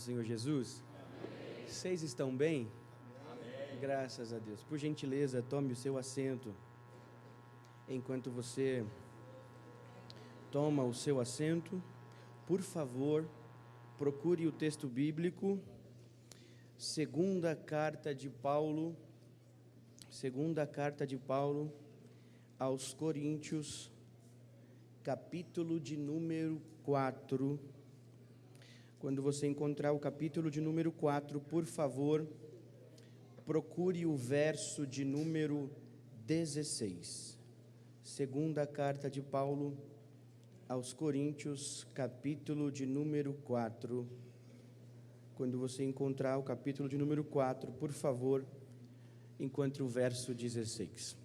Senhor Jesus? Amém. Vocês estão bem? Amém. Graças a Deus. Por gentileza, tome o seu assento. Enquanto você toma o seu assento, por favor, procure o texto bíblico, segunda carta de Paulo aos Coríntios, capítulo de número 4. Quando você encontrar o capítulo de número 4, por favor, procure o verso de número 16. Segunda carta de Paulo aos Coríntios, capítulo de número 4. Quando você encontrar o capítulo de número 4, por favor, encontre o verso 16.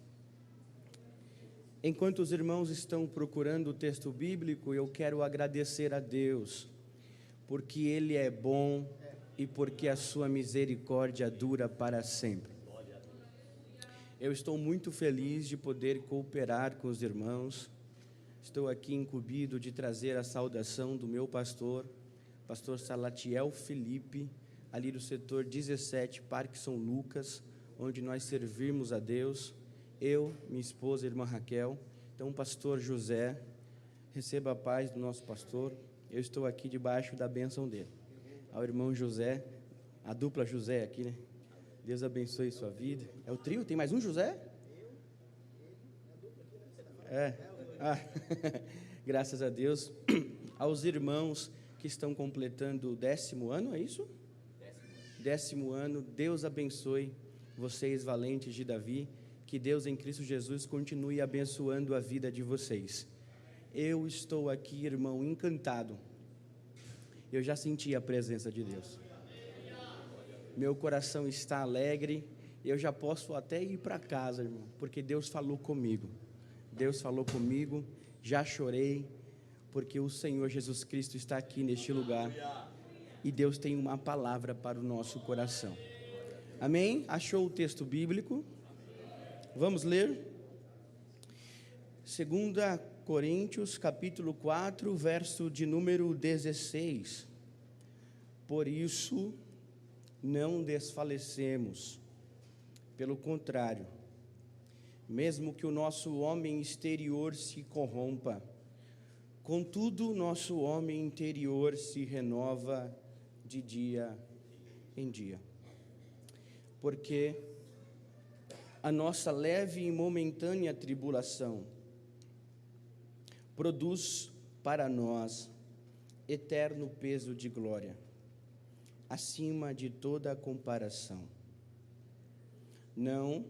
Enquanto os irmãos estão procurando o texto bíblico, eu quero agradecer a Deus, porque Ele é bom e porque a sua misericórdia dura para sempre. Eu estou muito feliz de poder cooperar com os irmãos. Estou aqui incumbido de trazer a saudação do meu pastor Salatiel Felipe, ali do setor 17, Parque São Lucas, onde nós servimos a Deus, eu, minha esposa, irmã Raquel. Então, pastor José, receba a paz do nosso pastor. Eu estou aqui debaixo da bênção dele. Ao irmão José, a dupla José aqui, né? Deus abençoe sua vida. É o trio? Tem mais um José? Graças a Deus. Aos irmãos que estão completando o 10º ano, é isso? 10º ano. Deus abençoe vocês, valentes de Davi. Que Deus em Cristo Jesus continue abençoando a vida de vocês. Eu estou aqui, irmão, encantado. Eu já senti a presença de Deus. Meu coração está alegre. Eu já posso até ir para casa, irmão, porque Deus falou comigo. Deus falou comigo. Já chorei, porque o Senhor Jesus Cristo está aqui neste lugar. E Deus tem uma palavra para o nosso coração. Amém? Achou o texto bíblico? Vamos ler? 2 Coríntios, capítulo 4, verso de número 16. Por isso, não desfalecemos. Pelo contrário, mesmo que o nosso homem exterior se corrompa, contudo, nosso homem interior se renova de dia em dia. Porque a nossa leve e momentânea tribulação produz para nós eterno peso de glória, acima de toda comparação. Não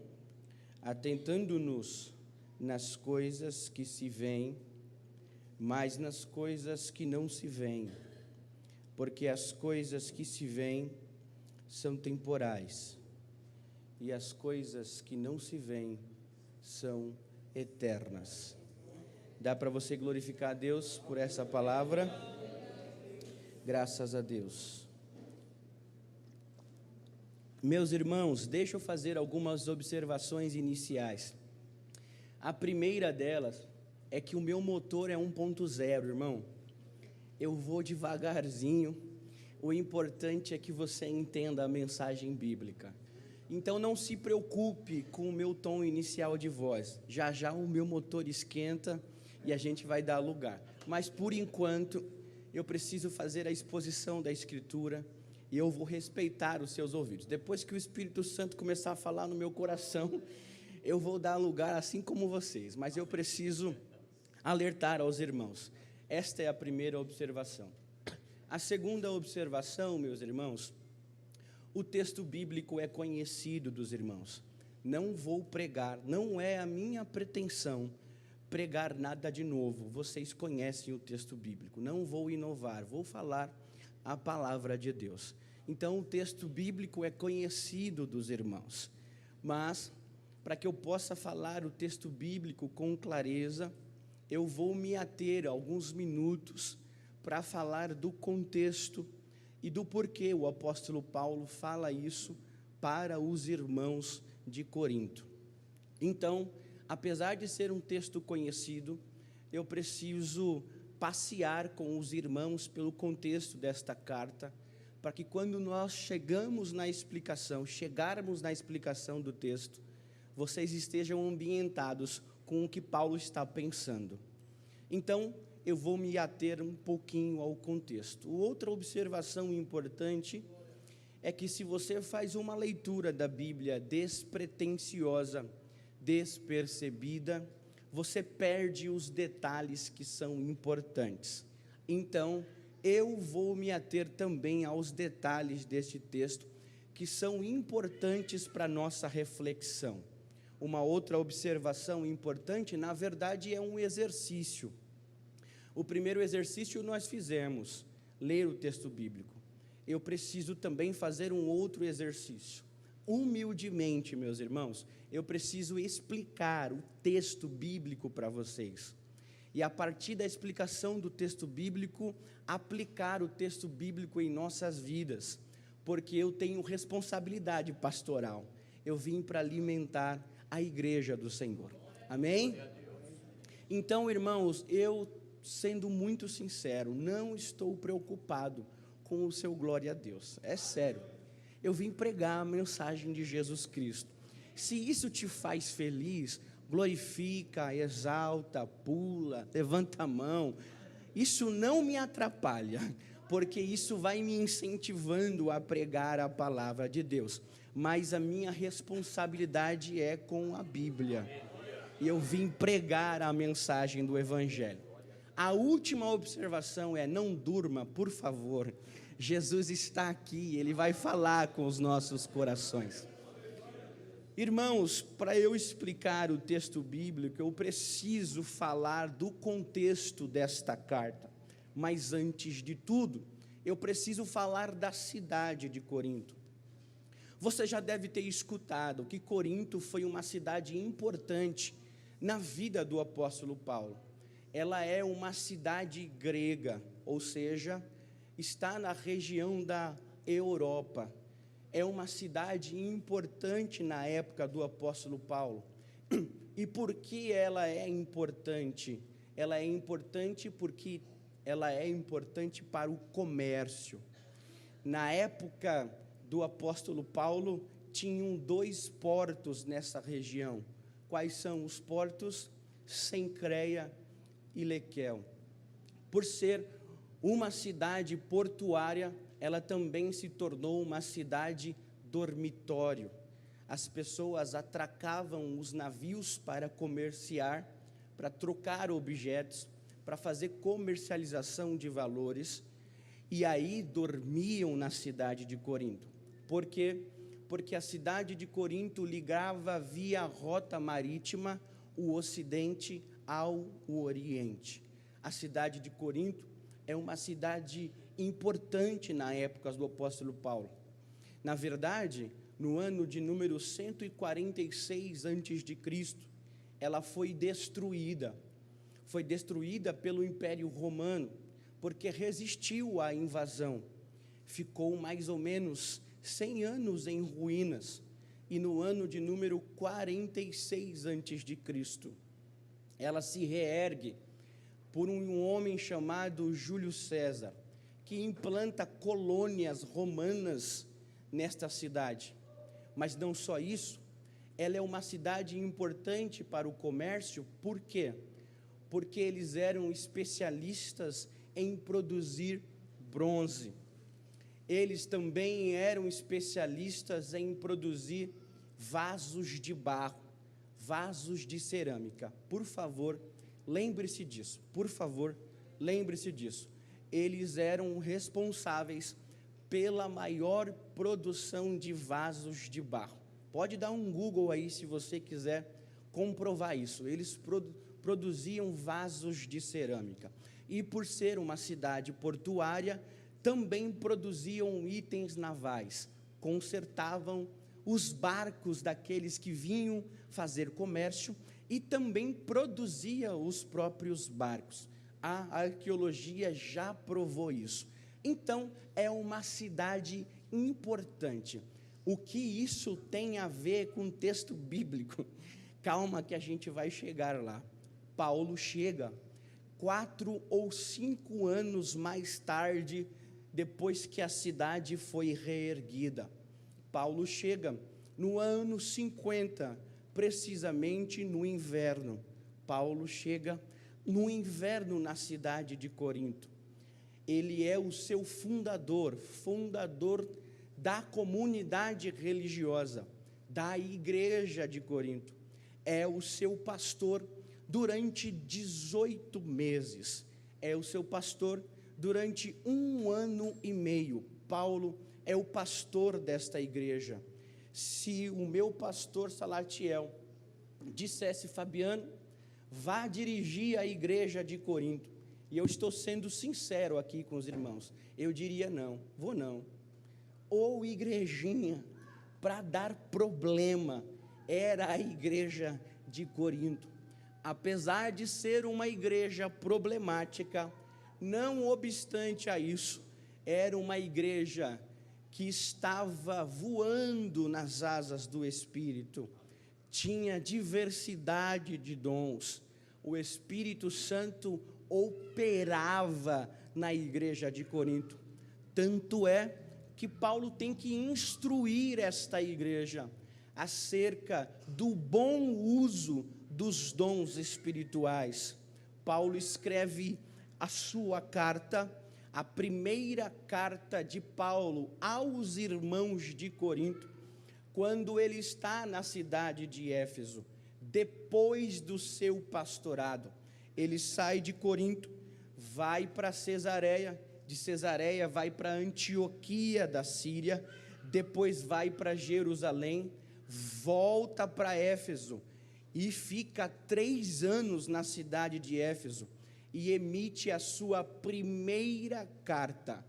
atentando-nos nas coisas que se veem, mas nas coisas que não se veem, porque as coisas que se veem são temporais, e as coisas que não se veem são eternas. Dá para você glorificar a Deus por essa palavra? Graças a Deus. Meus irmãos, deixa eu fazer algumas observações iniciais. A primeira delas é que o meu motor é 1.0, irmão. Eu vou devagarzinho. O importante é que você entenda a mensagem bíblica. Então não se preocupe com o meu tom inicial de voz. Já já o meu motor esquenta e a gente vai dar lugar. Mas por enquanto eu preciso fazer a exposição da Escritura e eu vou respeitar os seus ouvidos. Depois que o Espírito Santo começar a falar no meu coração, eu vou dar lugar assim como vocês. Mas eu preciso alertar aos irmãos. Esta é a primeira observação. A segunda observação, meus irmãos, o texto bíblico é conhecido dos irmãos. Não vou pregar, não é a minha pretensão pregar nada de novo. Vocês conhecem o texto bíblico. Não vou inovar, vou falar a palavra de Deus. Então, o texto bíblico é conhecido dos irmãos. Mas, para que eu possa falar o texto bíblico com clareza, eu vou me ater a alguns minutos para falar do contexto e do porquê o apóstolo Paulo fala isso para os irmãos de Corinto. Então, apesar de ser um texto conhecido, eu preciso passear com os irmãos pelo contexto desta carta, para que quando nós chegarmos na explicação do texto, vocês estejam ambientados com o que Paulo está pensando. Então, eu vou me ater um pouquinho ao contexto. Outra observação importante é que se você faz uma leitura da Bíblia despretensiosa, despercebida, você perde os detalhes que são importantes. Então, eu vou me ater também aos detalhes deste texto, que são importantes para a nossa reflexão. Uma outra observação importante, na verdade, é um exercício. O primeiro exercício nós fizemos, ler o texto bíblico. Eu preciso também fazer um outro exercício. Humildemente, meus irmãos, eu preciso explicar o texto bíblico para vocês. E a partir da explicação do texto bíblico, aplicar o texto bíblico em nossas vidas. Porque eu tenho responsabilidade pastoral. Eu vim para alimentar a igreja do Senhor. Amém? Então, irmãos, eu, sendo muito sincero, não estou preocupado com o seu glória a Deus. É sério. Eu vim pregar a mensagem de Jesus Cristo. Se isso te faz feliz, glorifica, exalta, pula, levanta a mão. Isso não me atrapalha, porque isso vai me incentivando a pregar a palavra de Deus. Mas a minha responsabilidade é com a Bíblia. E eu vim pregar a mensagem do Evangelho. A última observação é: não durma, por favor. Jesus está aqui, Ele vai falar com os nossos corações. Irmãos, para eu explicar o texto bíblico, eu preciso falar do contexto desta carta. Mas antes de tudo, eu preciso falar da cidade de Corinto. Você já deve ter escutado que Corinto foi uma cidade importante na vida do apóstolo Paulo. Ela é uma cidade grega, ou seja, está na região da Europa. É uma cidade importante na época do apóstolo Paulo. E por que ela é importante? Ela é importante porque ela é importante para o comércio. Na época do apóstolo Paulo, tinham 2 portos nessa região. Quais são os portos? Cencreia e Lequel. Por ser uma cidade portuária, ela também se tornou uma cidade dormitório. As pessoas atracavam os navios para comerciar, para trocar objetos, para fazer comercialização de valores, e aí dormiam na cidade de Corinto. Por quê? Porque a cidade de Corinto ligava via rota marítima o Ocidente ao Oriente. A cidade de Corinto é uma cidade importante na época do apóstolo Paulo. Na verdade, no ano de número 146 a.C., ela foi destruída. Foi destruída pelo Império Romano, porque resistiu à invasão. Ficou mais ou menos 100 anos em ruínas, e no ano de número 46 a.C., ela se reergue por um homem chamado Júlio César, que implanta colônias romanas nesta cidade. Mas não só isso, ela é uma cidade importante para o comércio. Por quê? Porque eles eram especialistas em produzir bronze. Eles também eram especialistas em produzir vasos de barro, vasos de cerâmica. Por favor, lembre-se disso. Por favor, lembre-se disso. Eles eram responsáveis pela maior produção de vasos de barro. Pode dar um Google aí se você quiser comprovar isso. Eles produziam vasos de cerâmica. E por ser uma cidade portuária, também produziam itens navais, consertavam os barcos daqueles que vinham fazer comércio e também produzia os próprios barcos. A arqueologia já provou isso. Então, é uma cidade importante. O que isso tem a ver com o texto bíblico? Calma que a gente vai chegar lá. Paulo chega 4 ou 5 anos mais tarde depois que a cidade foi reerguida. Paulo chega no ano 50, precisamente no inverno. Paulo chega no inverno na cidade de Corinto. Ele é o seu fundador da comunidade religiosa, da igreja de Corinto. É o seu pastor durante 18 meses. É o seu pastor durante 1 ano e meio. Paulo é o pastor desta igreja. Se o meu pastor Salatiel dissesse: Fabiano, vá dirigir a igreja de Corinto, e eu estou sendo sincero aqui com os irmãos, eu diria: não, vou não. Ou igrejinha para dar problema era a igreja de Corinto. Apesar de ser uma igreja problemática, não obstante a isso, era uma igreja que estava voando nas asas do Espírito, tinha diversidade de dons, o Espírito Santo operava na igreja de Corinto. Tanto é que Paulo tem que instruir esta igreja acerca do bom uso dos dons espirituais. Paulo escreve a sua carta, a primeira carta de Paulo aos irmãos de Corinto, quando ele está na cidade de Éfeso, depois do seu pastorado. Ele sai de Corinto, vai para Cesareia, de Cesareia vai para Antioquia da Síria, depois vai para Jerusalém, volta para Éfeso e fica 3 anos na cidade de Éfeso e emite a sua primeira carta,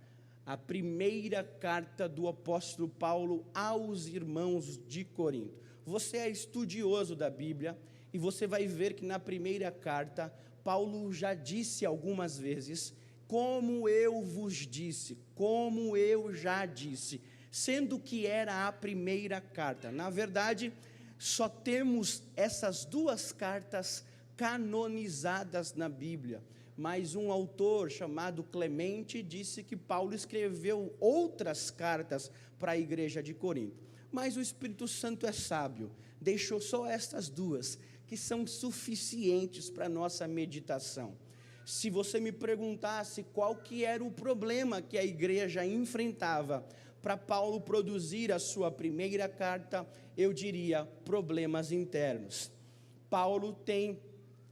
a primeira carta do apóstolo Paulo aos irmãos de Corinto. Você é estudioso da Bíblia e você vai ver que na primeira carta Paulo já disse algumas vezes: como eu vos disse, como eu já disse, sendo que era a primeira carta. Na verdade, só temos essas 2 cartas canonizadas na Bíblia, mas um autor chamado Clemente disse que Paulo escreveu outras cartas para a igreja de Corinto, mas o Espírito Santo é sábio, deixou só estas 2, que são suficientes para a nossa meditação. Se você me perguntasse qual que era o problema que a igreja enfrentava para Paulo produzir a sua primeira carta, eu diria: problemas internos. Paulo tem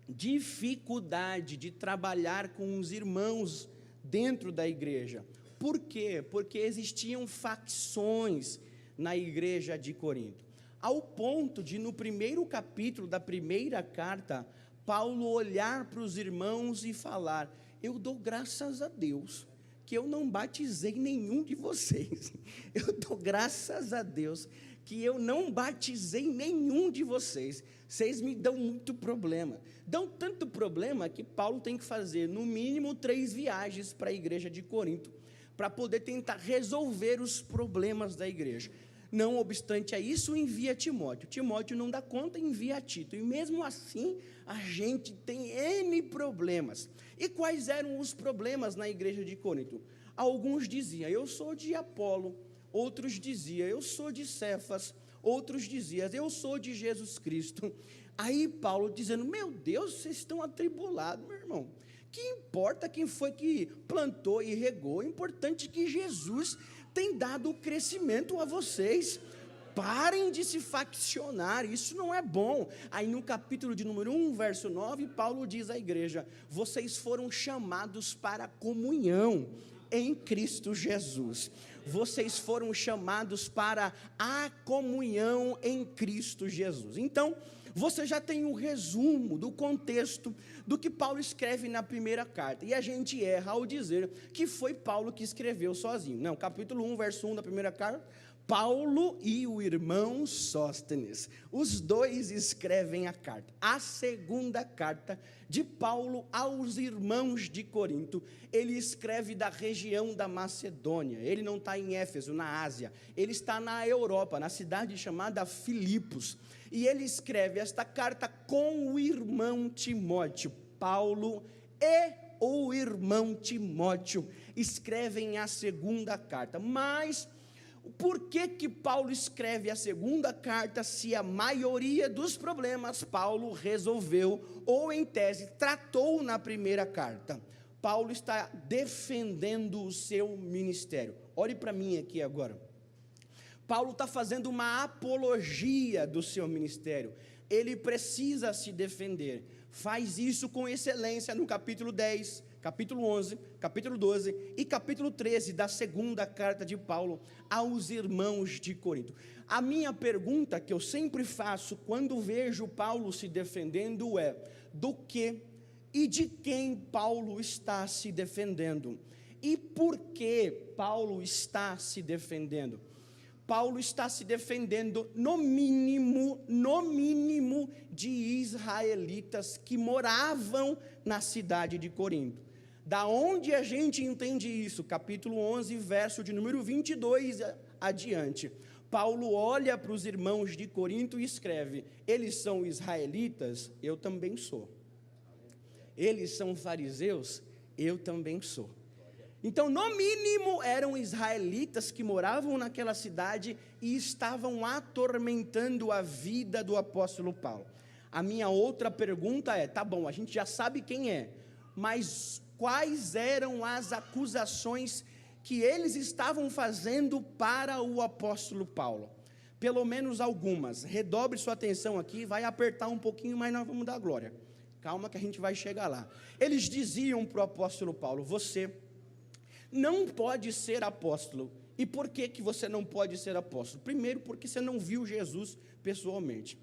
dificuldade de trabalhar com os irmãos dentro da igreja. Por quê? Porque existiam facções na igreja de Corinto, ao ponto de, no primeiro capítulo da primeira carta, Paulo olhar para os irmãos e falar: eu dou graças a Deus que eu não batizei nenhum de vocês. Eu dou graças a Deus que eu não batizei nenhum de vocês. Vocês me dão muito problema. Dão tanto problema que Paulo tem que fazer, no mínimo, 3 viagens para a igreja de Corinto, para poder tentar resolver os problemas da igreja. Não obstante a isso, envia Timóteo. Timóteo não dá conta, envia Tito. E mesmo assim, a gente tem N problemas. E quais eram os problemas na igreja de Corinto? Alguns diziam: eu sou de Apolo. Outros diziam: eu sou de Cefas. Outros diziam: eu sou de Jesus Cristo. Aí Paulo dizendo: meu Deus, vocês estão atribulados, meu irmão. Que importa quem foi que plantou e regou? O importante é que Jesus tem dado o crescimento a vocês. Parem de se faccionar, isso não é bom. Aí no capítulo de número 1, verso 9, Paulo diz à igreja: vocês foram chamados para a comunhão em Cristo Jesus. Vocês foram chamados para a comunhão em Cristo Jesus. Então, você já tem um resumo do contexto do que Paulo escreve na primeira carta. E a gente erra ao dizer que foi Paulo que escreveu sozinho. Não, capítulo 1, verso 1 da primeira carta, Paulo e o irmão Sóstenes, os 2 escrevem a carta. A segunda carta de Paulo aos irmãos de Corinto, ele escreve da região da Macedônia. Ele não está em Éfeso, na Ásia, ele está na Europa, na cidade chamada Filipos. E ele escreve esta carta com o irmão Timóteo. Paulo e o irmão Timóteo escrevem a segunda carta. Mas por que Paulo escreve a segunda carta se a maioria dos problemas Paulo resolveu, ou em tese tratou na primeira carta? Paulo está defendendo o seu ministério. Olhe para mim aqui agora. Paulo está fazendo uma apologia do seu ministério. Ele precisa se defender. Faz isso com excelência no capítulo 10, capítulo 11, capítulo 12 e capítulo 13 da segunda carta de Paulo aos irmãos de Corinto. A minha pergunta que eu sempre faço quando vejo Paulo se defendendo é: do que e de quem Paulo está se defendendo? E por que Paulo está se defendendo? Paulo está se defendendo, no mínimo, de israelitas que moravam na cidade de Corinto. Da onde a gente entende isso? Capítulo 11, verso de número 22 adiante. Paulo olha para os irmãos de Corinto e escreve: eles são israelitas? Eu também sou. Eles são fariseus? Eu também sou. Então, no mínimo, eram israelitas que moravam naquela cidade e estavam atormentando a vida do apóstolo Paulo. A minha outra pergunta é: tá bom, a gente já sabe quem é, mas quais eram as acusações que eles estavam fazendo para o apóstolo Paulo? Pelo menos algumas. Redobre sua atenção aqui, vai apertar um pouquinho, mas nós vamos dar glória. Calma que a gente vai chegar lá. Eles diziam para o apóstolo Paulo: você não pode ser apóstolo. E por que você não pode ser apóstolo? Primeiro, porque você não viu Jesus pessoalmente.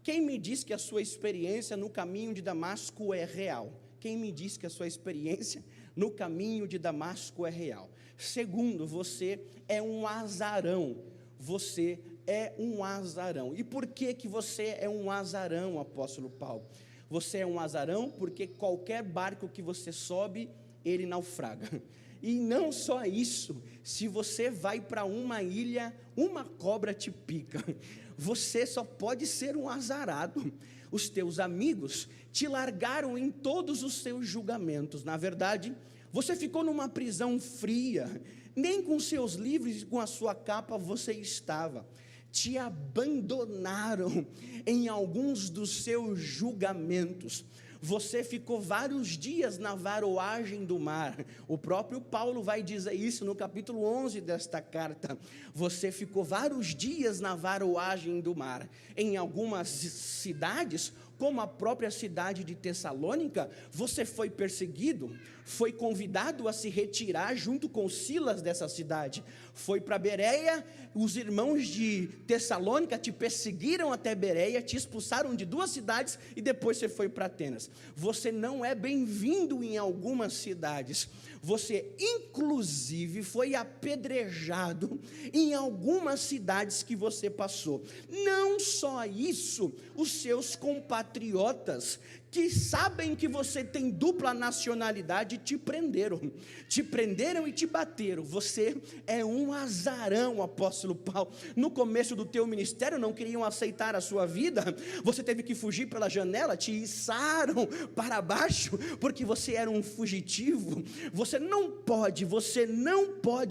Quem me diz que a sua experiência no caminho de Damasco é real? Quem me diz que a sua experiência no caminho de Damasco é real? Segundo, você é um azarão. Você é um azarão. E por que você é um azarão, apóstolo Paulo? Você é um azarão porque qualquer barco que você sobe, ele naufraga. E não só isso, se você vai para uma ilha, uma cobra te pica. Você só pode ser um azarado. Os teus amigos te largaram em todos os seus julgamentos. Na verdade, você ficou numa prisão fria. Nem com seus livros e com a sua capa você estava. Te abandonaram em alguns dos seus julgamentos. Você ficou vários dias na varoagem do mar. O próprio Paulo vai dizer isso no capítulo 11 desta carta. Você ficou vários dias na varoagem do mar. Em algumas cidades, como a própria cidade de Tessalônica, você foi perseguido, foi convidado a se retirar junto com Silas dessa cidade. Foi para Bereia, os irmãos de Tessalônica te perseguiram até Bereia, te expulsaram de 2 cidades e depois você foi para Atenas. Você não é bem-vindo em algumas cidades. Você, inclusive, foi apedrejado em algumas cidades que você passou. Não só isso, os seus compatriotas, que sabem que você tem dupla nacionalidade, te prenderam e te bateram. Você é um azarão, apóstolo Paulo. No começo do teu ministério não queriam aceitar a sua vida, você teve que fugir pela janela, te içaram para baixo, porque você era um fugitivo. Você não pode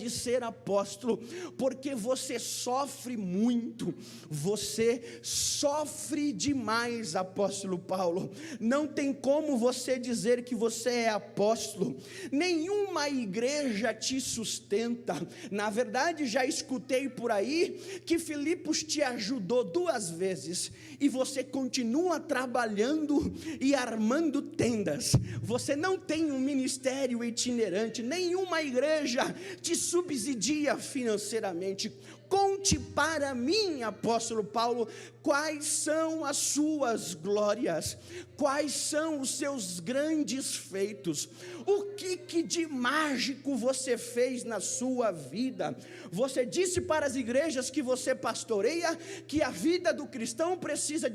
ser apóstolo, porque você sofre muito, você sofre demais, apóstolo Paulo. Não tem como você dizer que você é apóstolo. Nenhuma igreja te sustenta. Na verdade, já escutei por aí que Filipos te ajudou 2 vezes e você continua trabalhando e armando tendas. Você não tem um ministério itinerante. Nenhuma igreja te subsidia financeiramente. Conte para mim, apóstolo Paulo, quais são as suas glórias, quais são os seus grandes feitos, o que de mágico você fez na sua vida. Você disse para as igrejas que você pastoreia que a vida do cristão precisa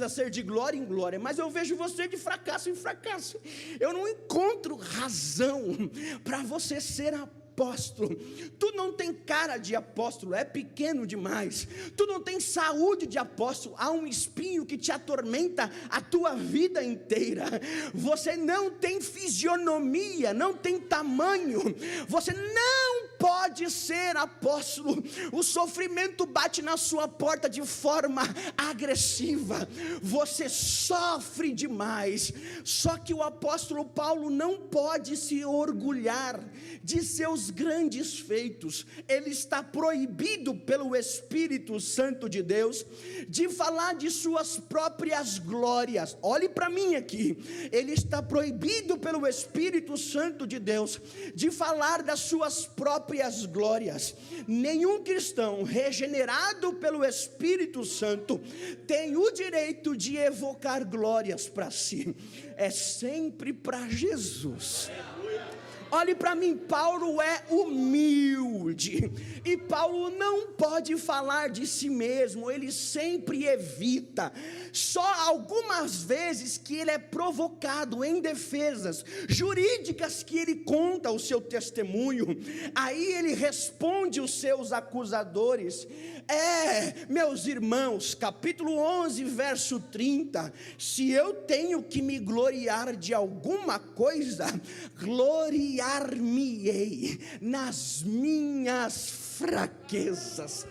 ser de glória em glória, mas eu vejo você de fracasso em fracasso. Eu não encontro razão para você ser apóstolo. apóstolo, tu não tem cara de apóstolo, é pequeno demais, tu não tem saúde de apóstolo, há um espinho que te atormenta a tua vida inteira, você não tem fisionomia, não tem tamanho, você não pode ser apóstolo, o sofrimento bate na sua porta de forma agressiva, você sofre demais. Só que o apóstolo Paulo não pode se orgulhar de seus grandes feitos, ele está proibido pelo Espírito Santo de Deus de falar de suas próprias glórias. Olhe para mim aqui, ele está proibido pelo Espírito Santo de Deus de falar das suas próprias glórias. Nenhum cristão regenerado pelo Espírito Santo tem o direito de evocar glórias para si, é sempre para Jesus. Olhe para mim, Paulo é humilde, e Paulo não pode falar de si mesmo, ele sempre evita, só algumas vezes que ele é provocado em defesas jurídicas que ele conta o seu testemunho, aí ele responde os seus acusadores. Meus irmãos, capítulo 11, verso 30, se eu tenho que me gloriar de alguma coisa, gloriar-me-ei nas minhas fraquezas.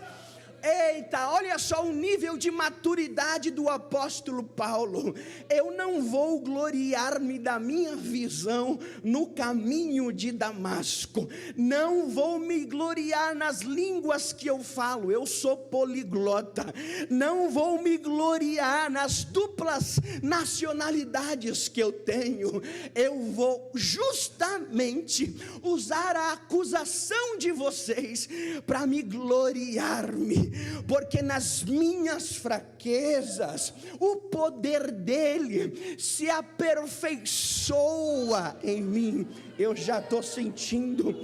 Eita, olha só o nível de maturidade do apóstolo Paulo. Eu não vou gloriar-me da minha visão no caminho de Damasco, não vou me gloriar nas línguas que eu falo, eu sou poliglota, não vou me gloriar nas duplas nacionalidades que eu tenho, eu vou justamente usar a acusação de vocês para me gloriar-me, porque nas minhas fraquezas o poder dele se aperfeiçoa em mim. Eu já estou sentindo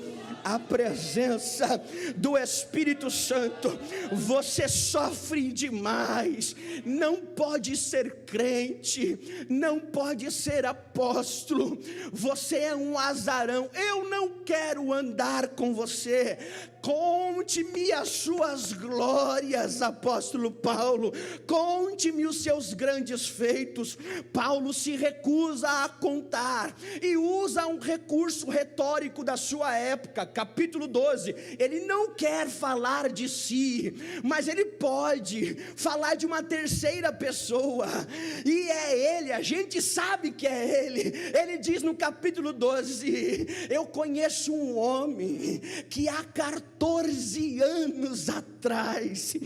a presença do Espírito Santo. Você sofre demais, não pode ser crente, não pode ser apóstolo, você é um azarão, eu não quero andar com você. Conte-me as suas glórias, apóstolo Paulo, conte-me os seus grandes feitos. Paulo se recusa a contar e usa um recurso retórico da sua época, capítulo 12, ele não quer falar de si, mas ele pode falar de uma terceira pessoa, e é ele, a gente sabe que é ele diz no capítulo 12, eu conheço um homem que há 14 anos atrás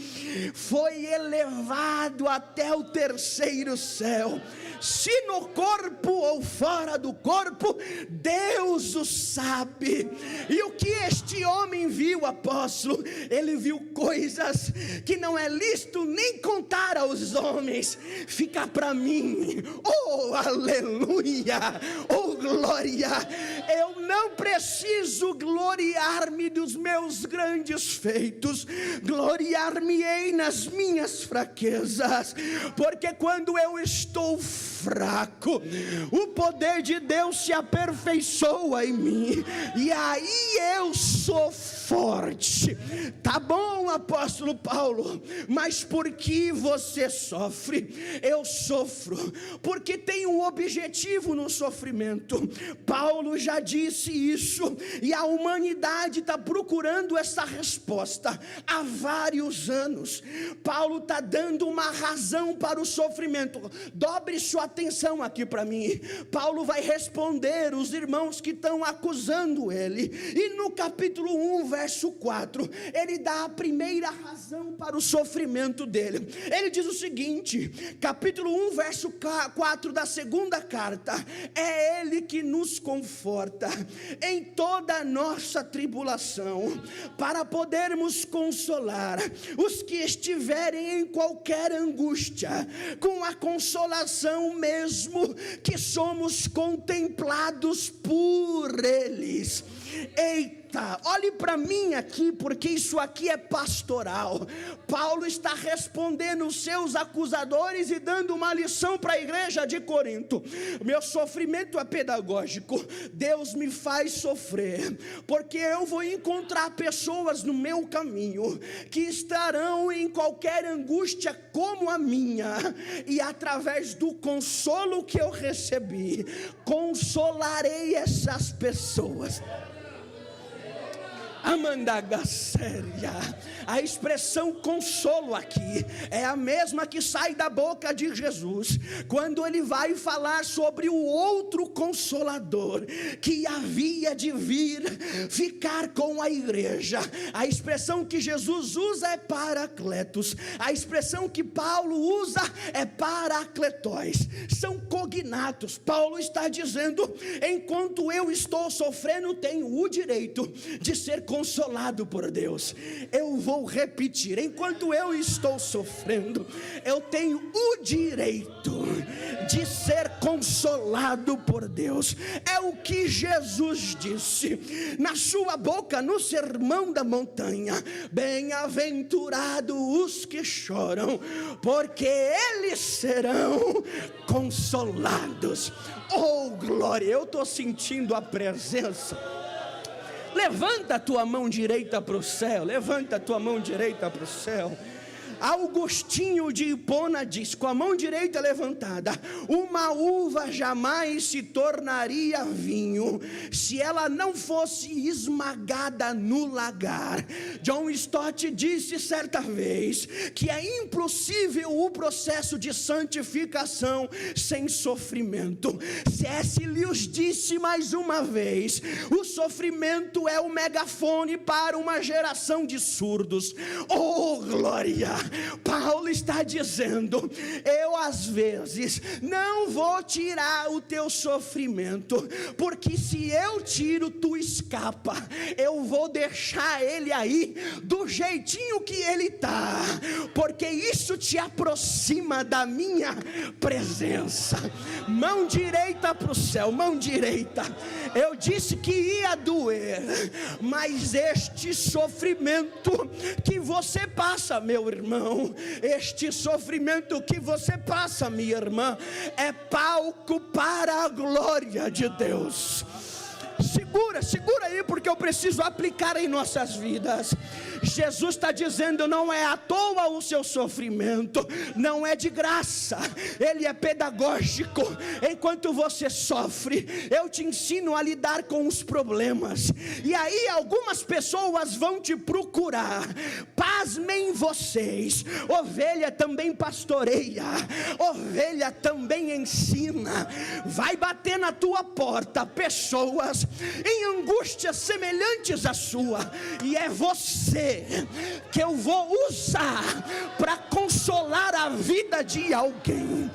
foi elevado até o terceiro céu, se no corpo ou fora do corpo, Deus o sabe. E o que este homem viu, apóstolo? Ele viu coisas que não é lícito nem contar aos homens. Fica para mim, oh aleluia, oh glória. Eu não preciso gloriar-me dos meus grandes feitos, gloriar-me-ei nas minhas fraquezas, porque quando eu estou fraco, o poder de Deus se aperfeiçoa em mim, e aí eu sou forte. Tá bom, apóstolo Paulo, mas por que você sofre? Eu sofro porque tem um objetivo no sofrimento. Paulo já disse isso, e a humanidade está procurando essa resposta há vários anos. Paulo está dando uma razão para o sofrimento. Dobre sua atenção aqui para mim. Paulo vai responder os irmãos que estão acusando ele, e no capítulo 1, verso 4, ele dá a primeira razão para o sofrimento dele. Ele diz o seguinte, capítulo 1, verso 4 da segunda carta: é ele que nos conforta em toda a nossa tribulação, para podermos consolar os que estiverem em qualquer angústia, com a consolação mesmo que somos contemplados por eles. Eita, direita. Olhe para mim aqui, porque isso aqui é pastoral. Paulo está respondendo os seus acusadores e dando uma lição para a igreja de Corinto. Meu sofrimento é pedagógico. Deus me faz sofrer, porque eu vou encontrar pessoas no meu caminho que estarão em qualquer angústia como a minha, e através do consolo que eu recebi, consolarei essas pessoas. Amandagaséria. A expressão consolo aqui é a mesma que sai da boca de Jesus quando ele vai falar sobre o outro consolador que havia de vir ficar com a igreja. A expressão que Jesus usa é paracletos, a expressão que Paulo usa é paracletóis, são cognatos. Paulo está dizendo: enquanto eu estou sofrendo, tenho o direito de ser consolado por Deus. Eu vou repetir: enquanto eu estou sofrendo, eu tenho o direito de ser consolado por Deus. É o que Jesus disse na sua boca no Sermão da Montanha: bem-aventurados os que choram, porque eles serão consolados. Oh glória, eu estou sentindo a presença. Levanta a tua mão direita para o céu. Levanta a tua mão direita para o céu. Augustinho de Hipona diz, com a mão direita levantada: uma uva jamais se tornaria vinho se ela não fosse esmagada no lagar. John Stott disse certa vez que é impossível o processo de santificação sem sofrimento. C.S. Lewis disse mais uma vez: o sofrimento é o megafone para uma geração de surdos. Oh glória! Paulo está dizendo: eu às vezes não vou tirar o teu sofrimento, porque se eu tiro, tu escapa. Eu vou deixar ele aí do jeitinho que ele está, porque isso te aproxima da minha presença. Mão direita para o céu, mão direita. Eu disse que ia doer, mas este sofrimento que você passa, meu irmão, este sofrimento que você passa, minha irmã, é palco para a glória de Deus. Segura aí, porque eu preciso aplicar em nossas vidas. Jesus está dizendo: não é à toa o seu sofrimento, não é de graça, ele é pedagógico. Enquanto você sofre, eu te ensino a lidar com os problemas, e aí algumas pessoas vão te procurar. Pasmem vocês, ovelha também pastoreia, ovelha também ensina. Vai bater na tua porta pessoas em angústias semelhantes à sua, e é você que eu vou usar para consolar a vida de alguém.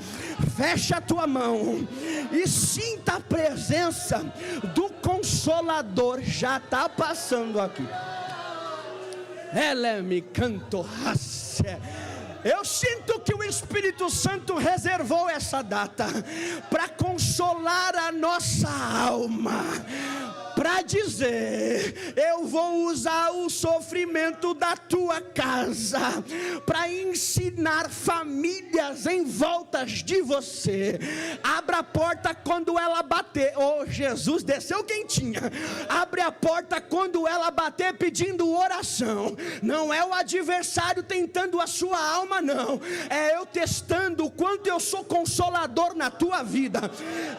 Fecha a tua mão e sinta a presença do Consolador. Já está passando aqui. Ela me canto. Eu sinto que o Espírito Santo reservou essa data para consolar a nossa alma, para dizer: eu vou usar o sofrimento da tua casa para ensinar famílias em volta de você. Abra a porta quando ela bater. Oh, Jesus desceu quentinha. Abre a porta quando ela bater pedindo oração. Não é o adversário tentando a sua alma, não. É eu testando o quanto eu sou consolador na tua vida.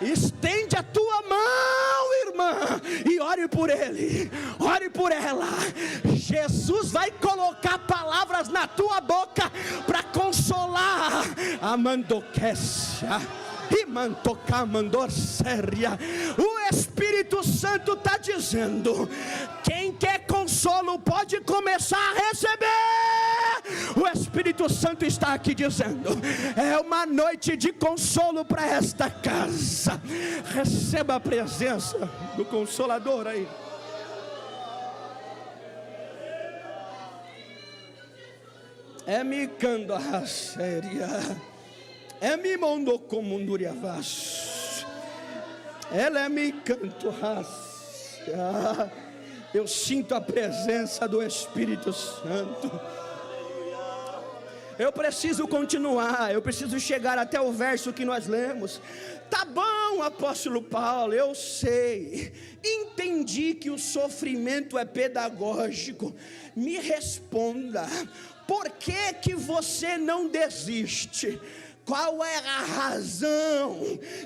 Estende a tua mão, irmã, e ore por ele, ore por ela. Jesus vai colocar palavras na tua boca para consolar. Amandoquecia e mantocamandor séria. O Espírito Santo está dizendo: quem quer consolo pode começar a receber. O Espírito Santo está aqui dizendo: é uma noite de consolo para esta casa. Receba a presença do Consolador aí. É me cando a séria. É me mandou como um duriavas. Ela é me canto raça. Eu sinto a presença do Espírito Santo. Eu preciso continuar, eu preciso chegar até o verso que nós lemos. Tá bom, apóstolo Paulo, eu sei, entendi que o sofrimento é pedagógico. Me responda, por que você não desiste? Qual é a razão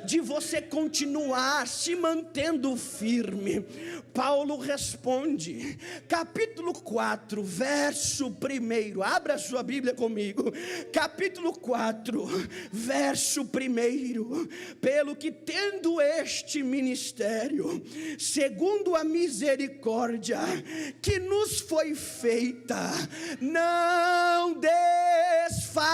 de você continuar se mantendo firme? Paulo responde, capítulo 4, verso 1, abra a sua Bíblia comigo, capítulo 4, verso 1, pelo que tendo este ministério, segundo a misericórdia que nos foi feita, não desfalecemos.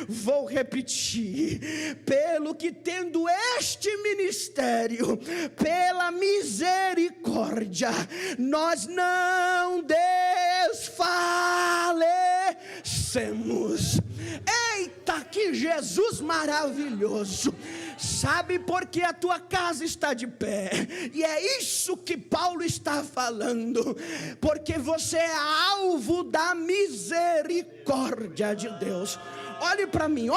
Vou repetir, pelo que tendo este ministério, pela misericórdia, nós não desfalecemos. Eita, que Jesus maravilhoso! Sabe por que a tua casa está de pé? E é isso que Paulo está falando, porque você é alvo da misericórdia de Deus. Olhe para mim,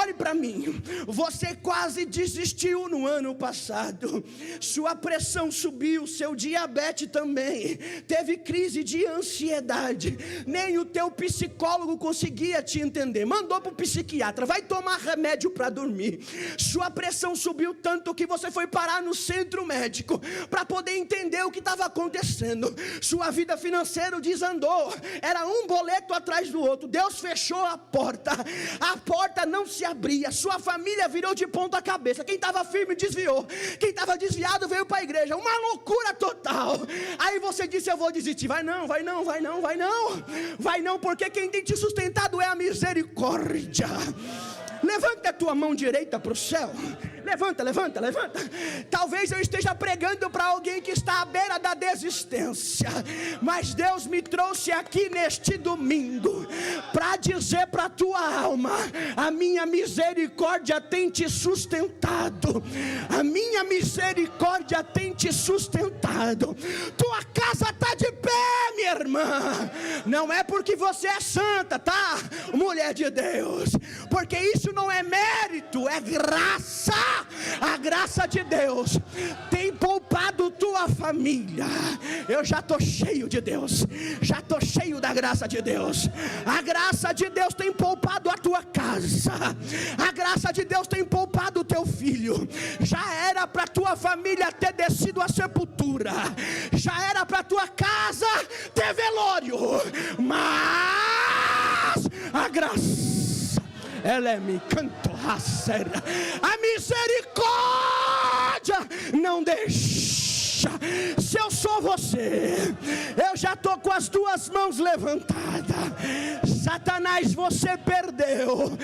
você quase desistiu no ano passado, sua pressão subiu, seu diabetes também, teve crise de ansiedade, nem o teu psicólogo conseguia te entender, mandou para o psiquiatra, vai tomar remédio para dormir, sua pressão subiu tanto que você foi parar no centro médico, para poder entender o que estava acontecendo, sua vida financeira desandou, era um boleto atrás do outro, Deus fechou a porta não se abria, sua família virou de ponta cabeça, quem estava firme desviou, quem estava desviado veio para a igreja, uma loucura total. Aí você disse, eu vou desistir. Vai não, porque quem tem te sustentado é a misericórdia. Levanta a tua mão direita para o céu. Levanta. Talvez eu esteja pregando para alguém que está à beira da desistência, mas Deus me trouxe aqui neste domingo para dizer para a tua alma: a minha misericórdia tem te sustentado. A minha misericórdia tem te sustentado. Tua casa está de pé, minha irmã. Não é porque você é santa, tá, mulher de Deus, porque isso não é mérito, é graça. A graça de Deus tem poupado tua família. Eu já estou cheio de Deus, já estou cheio da graça de Deus. A graça de Deus tem poupado a tua casa, a graça de Deus tem poupado o teu filho. Já era para tua família ter descido à sepultura, já era para tua casa ter velório, mas a graça, ela me cantou a séria. A misericórdia não deixa. Se eu sou você, eu já estou com as duas mãos levantadas. Satanás, você perdeu.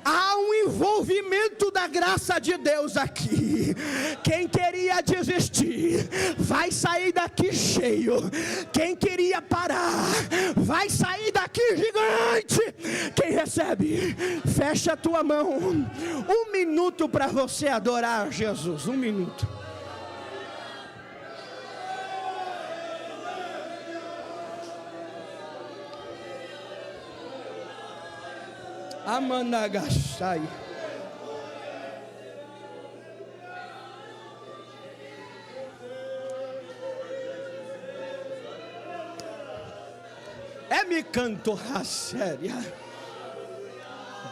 Há um envolvimento da graça de Deus aqui. Quem queria desistir vai sair daqui cheio. Quem queria parar vai sair daqui gigante. Quem recebe, fecha a tua mão. 1 minuto para você adorar Jesus. 1 minuto. Amanagashai. Me canto raséria.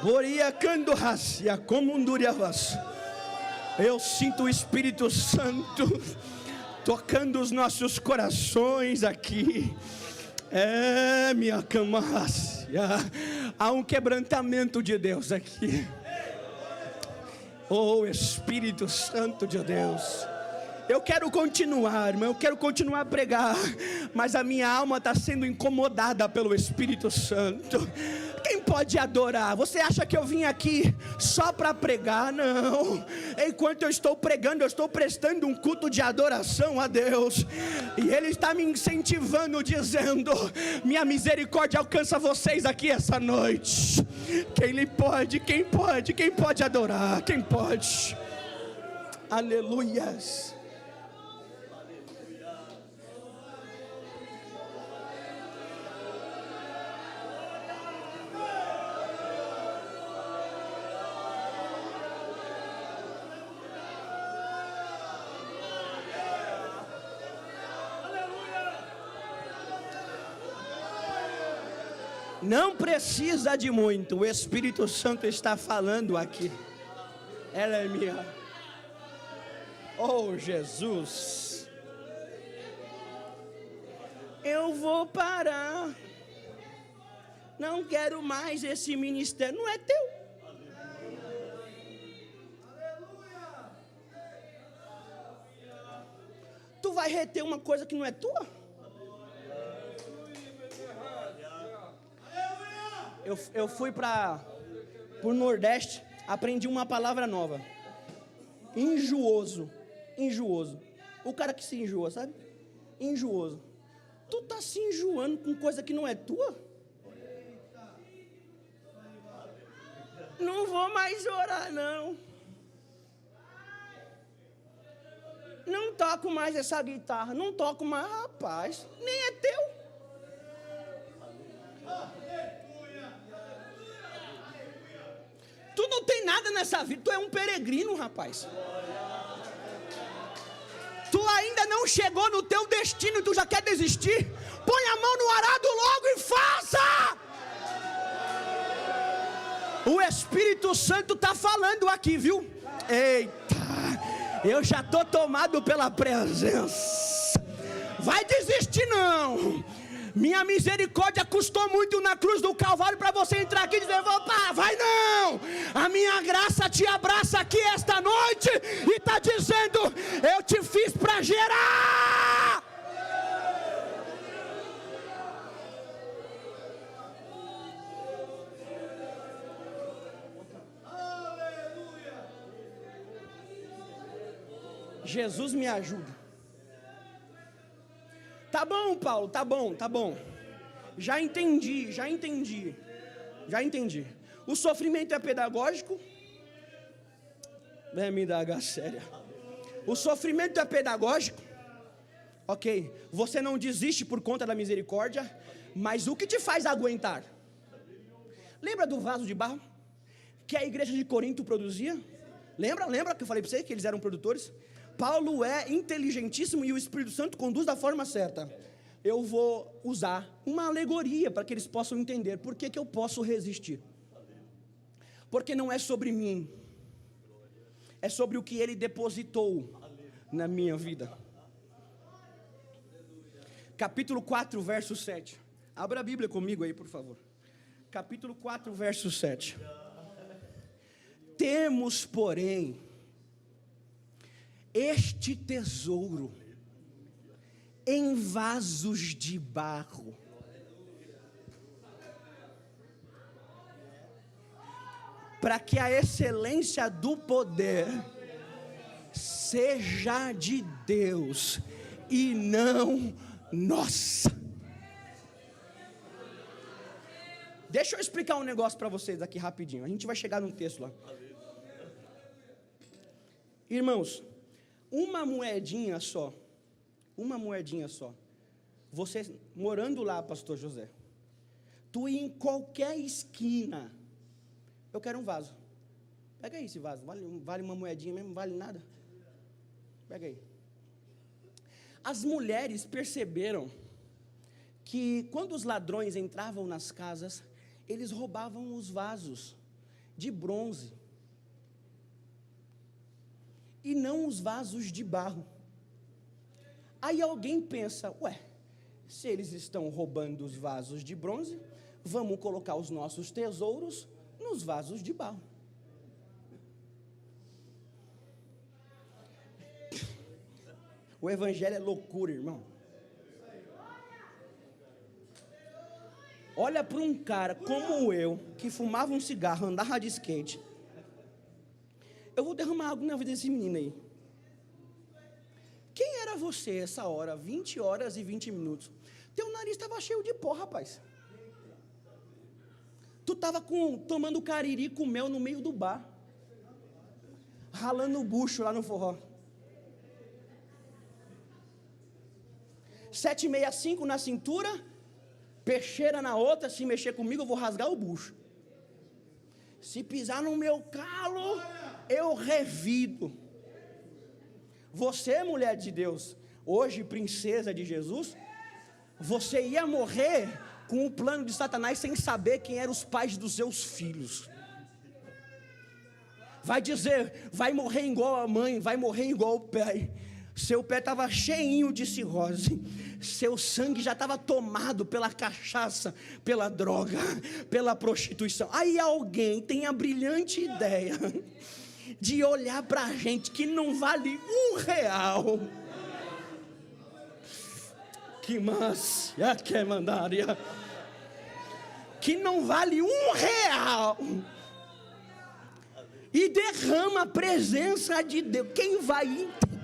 Boria canto racia como um duriavas. Eu sinto o Espírito Santo tocando os nossos corações aqui. Minha cama racia. Há um quebrantamento de Deus aqui. Oh, Espírito Santo de Deus. Eu quero continuar, irmão, eu quero continuar a pregar, mas a minha alma está sendo incomodada pelo Espírito Santo. Quem pode adorar? Você acha que eu vim aqui só para pregar? Não. Enquanto eu estou pregando, eu estou prestando um culto de adoração a Deus. E Ele está me incentivando, dizendo: minha misericórdia alcança vocês aqui essa noite. Quem pode adorar? Quem pode? Aleluias. Não precisa de muito, o Espírito Santo está falando aqui. Ela é minha. Oh, Jesus. Eu vou parar. Não quero mais esse ministério. Não é teu. Tu vai reter uma coisa que não é tua? Eu fui para o Nordeste, aprendi uma palavra nova. Enjooso. Enjooso. O cara que se enjoa, sabe? Enjooso. Tu tá se enjoando com coisa que não é tua? Não vou mais orar, não. Não toco mais essa guitarra. Não toco mais, rapaz. Nem é teu. Tu não tem nada nessa vida. Tu é um peregrino, rapaz. Tu ainda não chegou no teu destino e tu já quer desistir? Põe a mão no arado logo e faça! O Espírito Santo está falando aqui, viu? Eita, eu já estou tomado pela presença. Vai desistir não. Minha misericórdia custou muito na cruz do Calvário para você entrar aqui e dizer, opa, vai não. A minha graça te abraça aqui esta noite e está dizendo, eu te fiz para gerar. Jesus me ajuda. Tá bom, Paulo, tá bom. Já entendi. O sofrimento é pedagógico? Me dá a séria. O sofrimento é pedagógico? Ok, você não desiste por conta da misericórdia, mas o que te faz aguentar? Lembra do vaso de barro que a igreja de Corinto produzia? Lembra que eu falei para vocês que eles eram produtores? Paulo é inteligentíssimo e o Espírito Santo conduz da forma certa. Eu vou usar uma alegoria para que eles possam entender por que eu posso resistir. Porque não é sobre mim, é sobre o que ele depositou na minha vida. Capítulo 4, verso 7. Abra a Bíblia comigo aí, por favor. Capítulo 4, verso 7. Temos, porém, este tesouro em vasos de barro, para que a excelência do poder seja de Deus e não nossa. Deixa eu explicar um negócio para vocês aqui rapidinho. A gente vai chegar num texto lá. Irmãos, uma moedinha só, você morando lá, pastor José, tu ir em qualquer esquina, eu quero um vaso, pega aí esse vaso, vale uma moedinha mesmo, não vale nada, pega aí. As mulheres perceberam que quando os ladrões entravam nas casas, eles roubavam os vasos de bronze, e não os vasos de barro. Aí alguém pensa, se eles estão roubando os vasos de bronze, vamos colocar os nossos tesouros nos vasos de barro. O evangelho é loucura, irmão. Olha para um cara como eu, que fumava um cigarro, andava de skate. Eu vou derramar algo na vida desse menino aí. Quem era você essa hora? 20 horas e 20 minutos. Teu nariz estava cheio de pó, rapaz. Tu estava tomando cariri com mel no meio do bar. Ralando o bucho lá no forró. 765 na cintura. Peixeira na outra. Se mexer comigo eu vou rasgar o bucho. Se pisar no meu calo, eu revido. Você, mulher de Deus, hoje princesa de Jesus, você ia morrer com o plano de Satanás sem saber quem eram os pais dos seus filhos. Vai dizer, vai morrer igual a mãe, vai morrer igual o pai. Seu pé estava cheinho de cirrose, seu sangue já estava tomado pela cachaça, pela droga, pela prostituição. Aí alguém tem a brilhante ideia de olhar para a gente que não vale R$1. Que massa, que mandaria, que não vale R$1, e derrama a presença de Deus. Quem vai entender?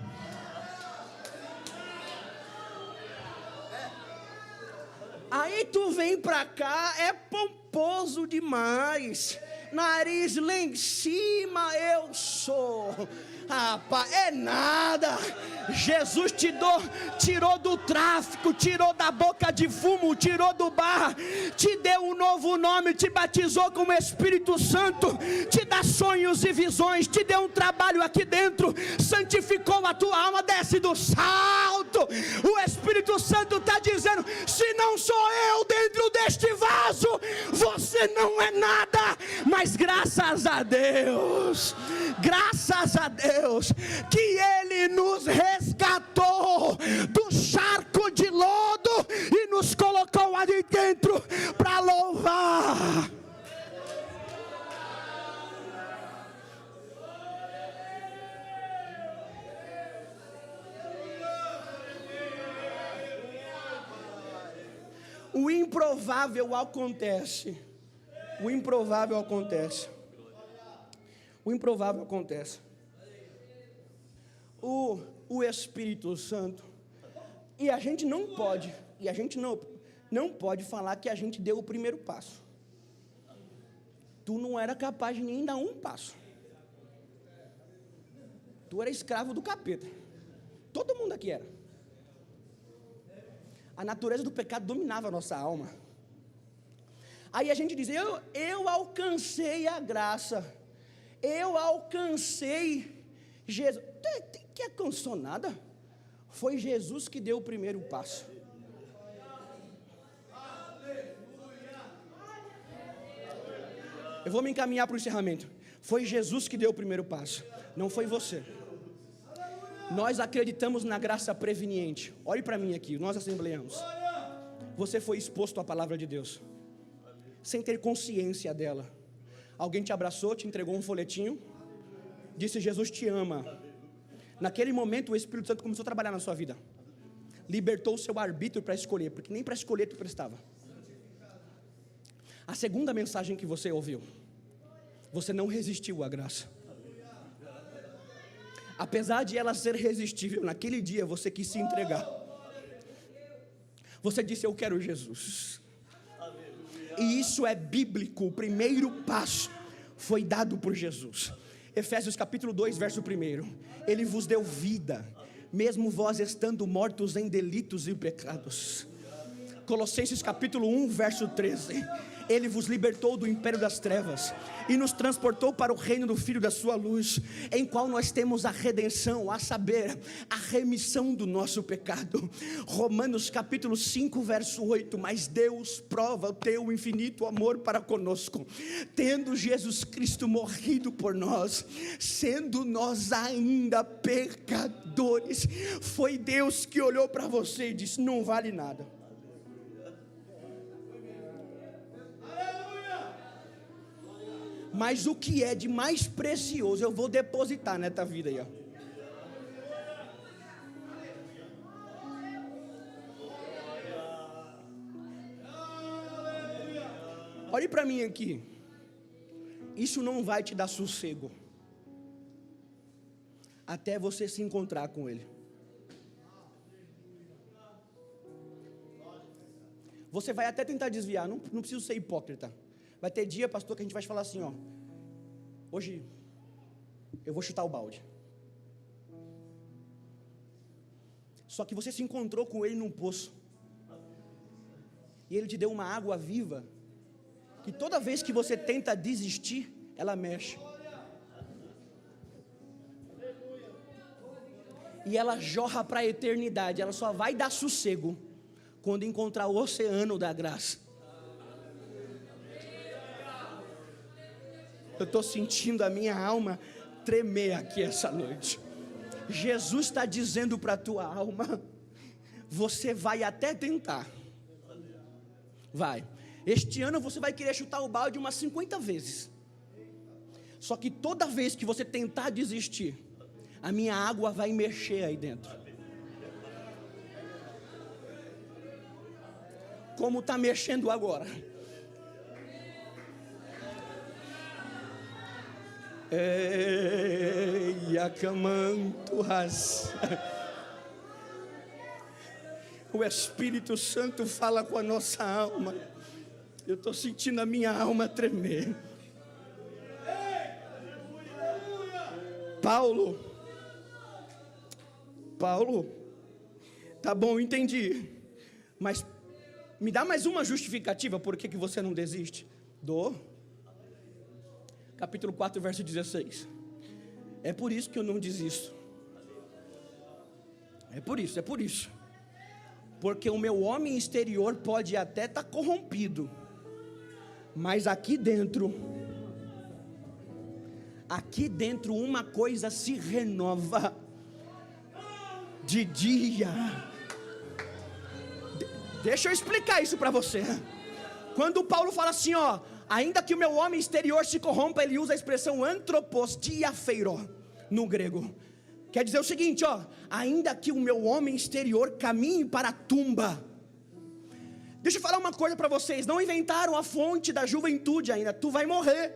Aí tu vem pra cá, é pomposo demais, nariz lá em cima, eu sou. Rapaz, é nada. Jesus tirou do tráfico, tirou da boca de fumo, tirou do bar, te deu um novo nome, te batizou com o Espírito Santo, te dá sonhos e visões, te deu um trabalho aqui dentro, santificou a tua alma, desce do salto. O Espírito Santo está dizendo: se não sou eu dentro deste vaso, você não é nada. Mas graças a Deus que Ele nos resgatou do charco de lodo e nos colocou ali dentro para louvar. O improvável acontece. O improvável acontece. O improvável acontece. O Espírito Santo. E a gente não pode. E a gente não pode falar que a gente deu o primeiro passo. Tu não era capaz de nem dar um passo. Tu era escravo do capeta. Todo mundo aqui era. A natureza do pecado dominava a nossa alma. Aí a gente diz: eu alcancei a graça. Eu alcancei Jesus. Que alcançou nada. Foi Jesus que deu o primeiro passo. Eu vou me encaminhar para o encerramento. Foi Jesus que deu o primeiro passo, não foi você. Nós acreditamos na graça preveniente. Olhe para mim aqui, nós assembleamos. Você foi exposto à palavra de Deus, sem ter consciência dela. Alguém te abraçou, te entregou um folhetinho, disse: Jesus te ama. Naquele momento o Espírito Santo começou a trabalhar na sua vida, libertou o seu arbítrio para escolher, porque nem para escolher tu prestava. A segunda mensagem que você ouviu, você não resistiu à graça. Apesar de ela ser irresistível, naquele dia você quis se entregar. Você disse: eu quero Jesus. E isso é bíblico. O primeiro passo foi dado por Jesus. Efésios capítulo 2, verso 1. Ele vos deu vida, mesmo vós estando mortos em delitos e pecados. Colossenses capítulo 1, verso 13. Ele vos libertou do império das trevas e nos transportou para o reino do Filho da sua luz, em qual nós temos a redenção, a saber, a remissão do nosso pecado. Romanos capítulo 5, verso 8. Mas Deus prova o teu infinito amor para conosco, tendo Jesus Cristo morrido por nós, sendo nós ainda pecadores. Foi Deus que olhou para você e disse: não vale nada. Mas o que é de mais precioso eu vou depositar nessa vida aí, ó. Olhe para mim aqui. Isso não vai te dar sossego até você se encontrar com Ele. Você vai até tentar desviar, não precisa ser hipócrita. Vai ter dia, pastor, que a gente vai falar assim: ó, hoje eu vou chutar o balde. Só que você se encontrou com Ele num poço, e Ele te deu uma água viva, que toda vez que você tenta desistir, ela mexe. E ela jorra para a eternidade. Ela só vai dar sossego quando encontrar o oceano da graça. Eu estou sentindo a minha alma tremer aqui essa noite. Jesus está dizendo para a tua alma: você vai até tentar. Vai. Este ano você vai querer chutar o balde umas 50 vezes. Só que toda vez que você tentar desistir, a minha água vai mexer aí dentro. Como está mexendo agora. O Espírito Santo fala com a nossa alma. Eu estou sentindo a minha alma tremer. Paulo, tá bom, entendi. Mas me dá mais uma justificativa por que você não desiste. Capítulo 4, verso 16. É por isso que eu não desisto. É por isso. Porque o meu homem exterior pode até estar corrompido, mas aqui dentro uma coisa se renova de dia. Deixa eu explicar isso para você. Quando Paulo fala assim, ainda que o meu homem exterior se corrompa, ele usa a expressão antropos diafeiro no grego. Quer dizer o seguinte, ainda que o meu homem exterior caminhe para a tumba. Deixa eu falar uma coisa para vocês, não inventaram a fonte da juventude ainda, tu vai morrer.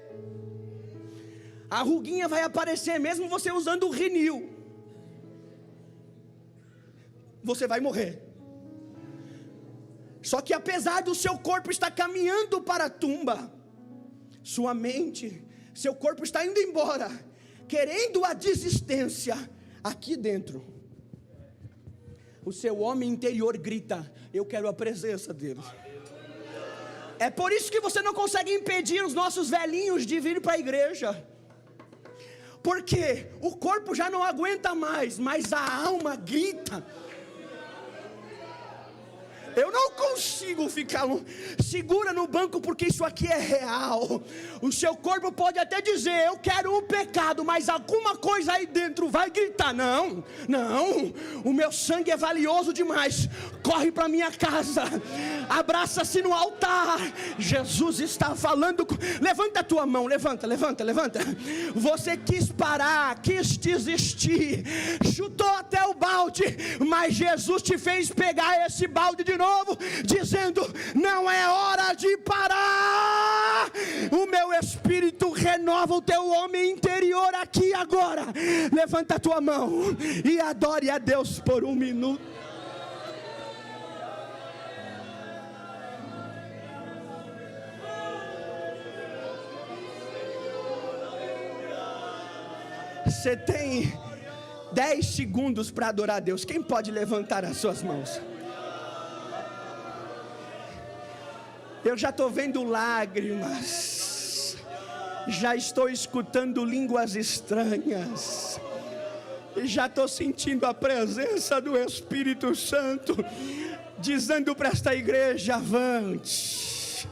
A ruguinha vai aparecer mesmo você usando o Renil. Você vai morrer. Só que apesar do seu corpo estar caminhando para a tumba, sua mente, seu corpo está indo embora, querendo a desistência, aqui dentro, o seu homem interior grita: eu quero a presença dele. É por isso que você não consegue impedir os nossos velhinhos de vir para a igreja, porque o corpo já não aguenta mais, mas a alma grita. Eu não consigo ficar, segura no banco, porque isso aqui é real. O seu corpo pode até dizer: eu quero um pecado, mas alguma coisa aí dentro vai gritar: não, o meu sangue é valioso demais, corre para minha casa, abraça-se no altar. Jesus está falando, levanta a tua mão, levanta. Você quis parar, quis desistir, chutou até o balde, mas Jesus te fez pegar esse balde de novo, dizendo: não é hora de parar. O meu Espírito renova o teu homem interior aqui agora. Levanta a tua mão e adore a Deus por um minuto. Você tem 10 segundos para adorar a Deus. Quem pode levantar as suas mãos? Eu já estou vendo lágrimas, já estou escutando línguas estranhas, já estou sentindo a presença do Espírito Santo, dizendo para esta igreja: avante,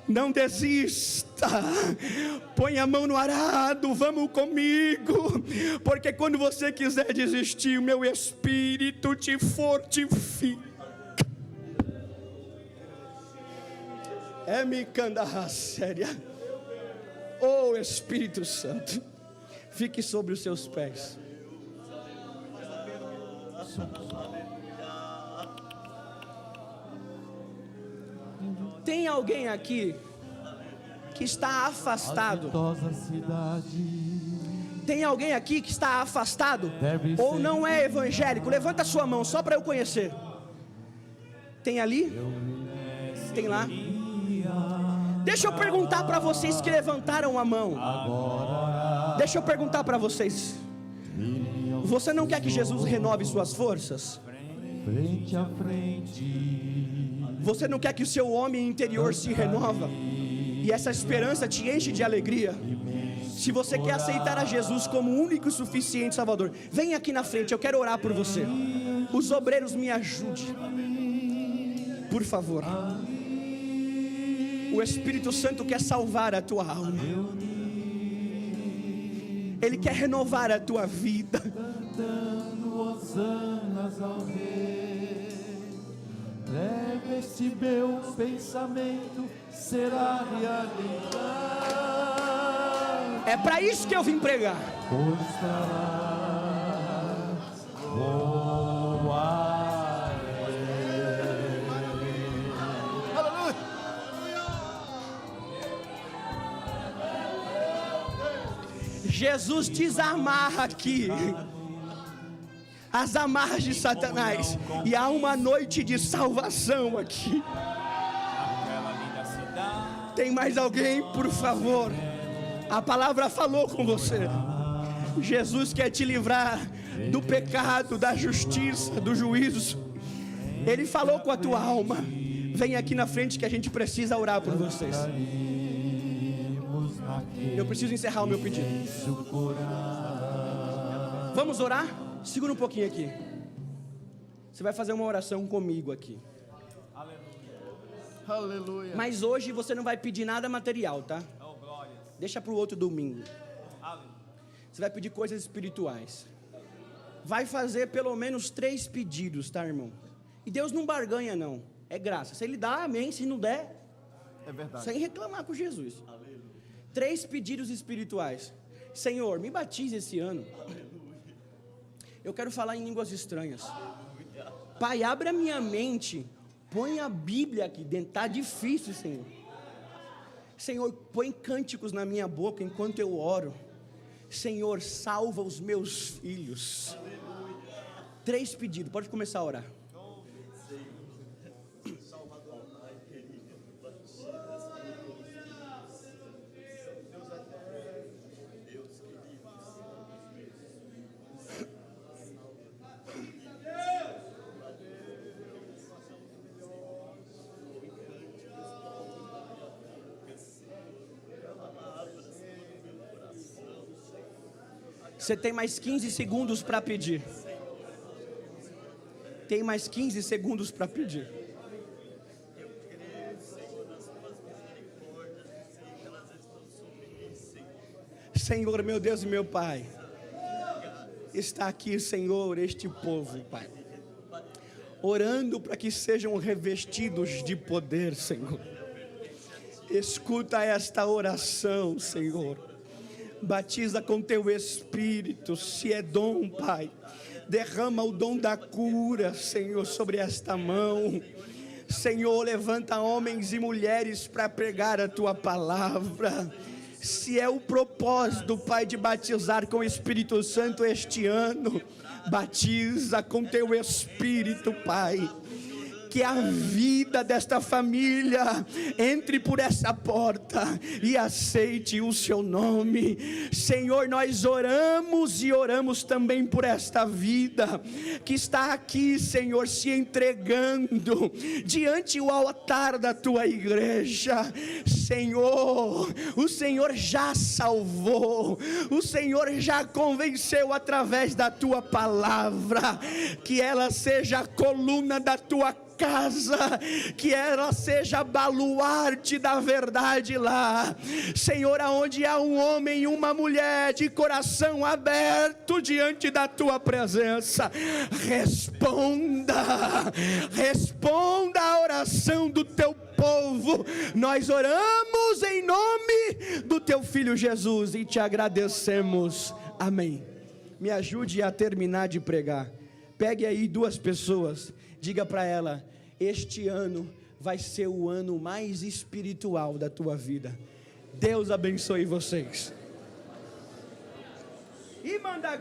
não desista, põe a mão no arado, vamos comigo, porque quando você quiser desistir, o meu Espírito te fortifica. Me canda séria. Oh Espírito Santo, fique sobre os seus pés. Tem alguém aqui que está afastado? Tem alguém aqui que está afastado ou não é evangélico? Levanta a sua mão só para eu conhecer. Tem ali? Tem lá? Deixa eu perguntar para vocês que levantaram a mão. Deixa eu perguntar para vocês: você não quer que Jesus renove suas forças? Frente a frente. Você não quer que o seu homem interior se renova e essa esperança te enche de alegria? Se você quer aceitar a Jesus como o único e suficiente Salvador, vem aqui na frente, eu quero orar por você. Os obreiros, me ajudem, por favor. O Espírito Santo quer salvar a tua alma. Ele quer renovar a tua vida. Cantando hosanas ao Rei, leve este meu pensamento, será realidade. É para isso que eu vim pregar. Pois estarás com a Aleluia. Jesus desamarra aqui as amarras de Satanás, e há uma noite de salvação aqui. Tem mais alguém, por favor? A palavra falou com você. Jesus quer te livrar do pecado, da justiça, do juízo. Ele falou com a tua alma. Vem aqui na frente que a gente precisa orar por vocês. Eu preciso encerrar o meu pedido. Vamos orar? Segura um pouquinho aqui. Você vai fazer uma oração comigo aqui. Aleluia. Mas hoje você não vai pedir nada material, tá? Deixa para o outro domingo. Você vai pedir coisas espirituais. Vai fazer pelo menos 3 pedidos, tá, irmão? E Deus não barganha, não. É graça. Se Ele dá, amém. Se não der, É verdade. sem reclamar com Jesus. 3 pedidos espirituais. Senhor, me batize esse ano. Eu quero falar em línguas estranhas. Pai, abre a minha mente. Põe a Bíblia aqui dentro. Está difícil, Senhor. Senhor, põe cânticos na minha boca enquanto eu oro. Senhor, salva os meus filhos. 3 pedidos. Pode começar a orar. Você tem mais 15 segundos para pedir. Tem mais 15 segundos para pedir. Senhor, meu Deus e meu Pai, está aqui, Senhor, este povo, Pai, orando para que sejam revestidos de poder, Senhor. Escuta esta oração, Senhor. Batiza com teu Espírito, se é dom, Pai, derrama o dom da cura, Senhor, sobre esta mão. Senhor, levanta homens e mulheres para pregar a tua palavra. Se é o propósito, Pai, de batizar com o Espírito Santo este ano, batiza com teu Espírito, Pai. Que a vida desta família entre por essa porta e aceite o seu nome. Senhor, nós oramos e oramos também por esta vida que está aqui, Senhor, se entregando diante o altar da tua igreja. Senhor, o Senhor já salvou, o Senhor já convenceu através da tua palavra, que ela seja a coluna da tua casa, que ela seja baluarte da verdade lá, Senhor, aonde há um homem e uma mulher de coração aberto diante da tua presença, responda a oração do teu povo. Nós oramos em nome do teu filho Jesus e te agradecemos, amém. Me ajude a terminar de pregar. Pegue aí 2 pessoas, diga para ela: este ano vai ser o ano mais espiritual da tua vida. Deus abençoe vocês. E manda